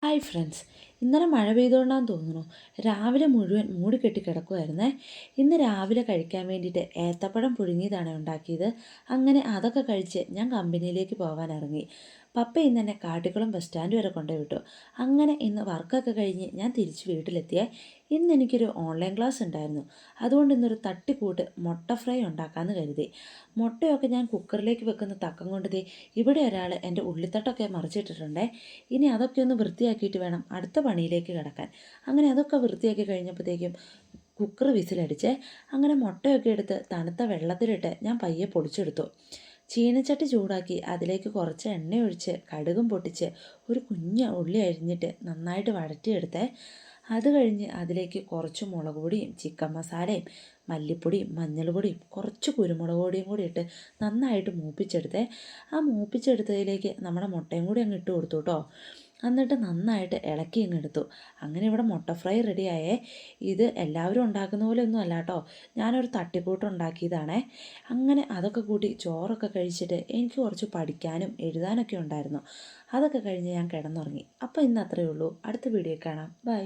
Hi friends, ഇന്നലെ മഴ പെയ്തുകൊണ്ടാന്ന് തോന്നുന്നു രാവിലെ മുഴുവൻ മൂടിക്കെട്ടി കിടക്കുമായിരുന്നേ. ഇന്ന് രാവിലെ കഴിക്കാൻ വേണ്ടിയിട്ട് ഏത്തപ്പഴം പുഴുങ്ങിയതാണ് ഉണ്ടാക്കിയത്. അങ്ങനെ അതൊക്കെ കഴിച്ച് ഞാൻ കമ്പനിയിലേക്ക് പോകാൻ ഇറങ്ങി. പപ്പ ഇന്ന് എന്നെ കാട്ടിക്കുളം ബസ് സ്റ്റാൻഡ് വരെ കൊണ്ടുപോയി വിട്ടു. അങ്ങനെ ഇന്ന് വർക്കൊക്കെ കഴിഞ്ഞ് ഞാൻ തിരിച്ച് വീട്ടിലെത്തിയേ. ഇന്ന് എനിക്കൊരു ഓൺലൈൻ ക്ലാസ് ഉണ്ടായിരുന്നു. അതുകൊണ്ട് ഇന്നൊരു തട്ടിക്കൂട്ട് മുട്ട ഫ്രൈ ഉണ്ടാക്കാമെന്ന് കരുതി. മുട്ടയൊക്കെ ഞാൻ കുക്കറിലേക്ക് വെക്കുന്ന തക്കം കൊണ്ട് ഇവിടെ ഒരാൾ എൻ്റെ ഉള്ളിത്തട്ടൊക്കെ മറിച്ചിട്ടിട്ടുണ്ടേ. ഇനി അതൊക്കെ ഒന്ന് വൃത്തിയാക്കിയിട്ട് വേണം അടുത്ത പണിയിലേക്ക് കിടക്കാൻ. അങ്ങനെ അതൊക്കെ വൃത്തിയാക്കി കഴിഞ്ഞപ്പോഴത്തേക്കും കുക്കർ വിസിലടിച്ചേ. അങ്ങനെ മുട്ടയൊക്കെ എടുത്ത് തണുത്ത വെള്ളത്തിലിട്ട് ഞാൻ പയ്യെ പൊടിച്ചെടുത്തു. ചീനച്ചട്ടി ചൂടാക്കി അതിലേക്ക് കുറച്ച് എണ്ണ ഒഴിച്ച് കടുകും പൊട്ടിച്ച് ഒരു കുഞ്ഞ ഉള്ളി അരിഞ്ഞിട്ട് നന്നായിട്ട് വഴറ്റിയെടുത്തേ. അത് കഴിഞ്ഞ് അതിലേക്ക് കുറച്ച് മുളക് പൊടിയും ചിക്കൻ മസാലയും മല്ലിപ്പൊടിയും മഞ്ഞൾപ്പൊടിയും കുറച്ച് കുരുമുളക് പൊടിയും കൂടി ഇട്ട് നന്നായിട്ട് മൂപ്പിച്ചെടുത്തേ. ആ മൂപ്പിച്ചെടുത്തതിലേക്ക് നമ്മുടെ മുട്ടയും കൂടി അങ്ങ് ഇട്ട് കൊടുത്തു കേട്ടോ. എന്നിട്ട് നന്നായിട്ട് ഇളക്കി അങ്ങ് എടുത്തു. അങ്ങനെ ഇവിടെ മുട്ട ഫ്രൈ റെഡിയായേ. ഇത് എല്ലാവരും ഉണ്ടാക്കുന്ന പോലെ ഒന്നും അല്ല കേട്ടോ, ഞാനൊരു തട്ടിക്കൂട്ട് ഉണ്ടാക്കിയതാണേ. അങ്ങനെ അതൊക്കെ കൂട്ടി ചോറൊക്കെ കഴിച്ചിട്ട് എനിക്ക് കുറച്ച് പഠിക്കാനും എഴുതാനൊക്കെ ഉണ്ടായിരുന്നു. അതൊക്കെ കഴിഞ്ഞ് ഞാൻ കിടന്നുറങ്ങി. അപ്പോൾ ഇന്ന് അത്രയേ ഉള്ളൂ. അടുത്ത വീഡിയോ കാണാം. ബൈ.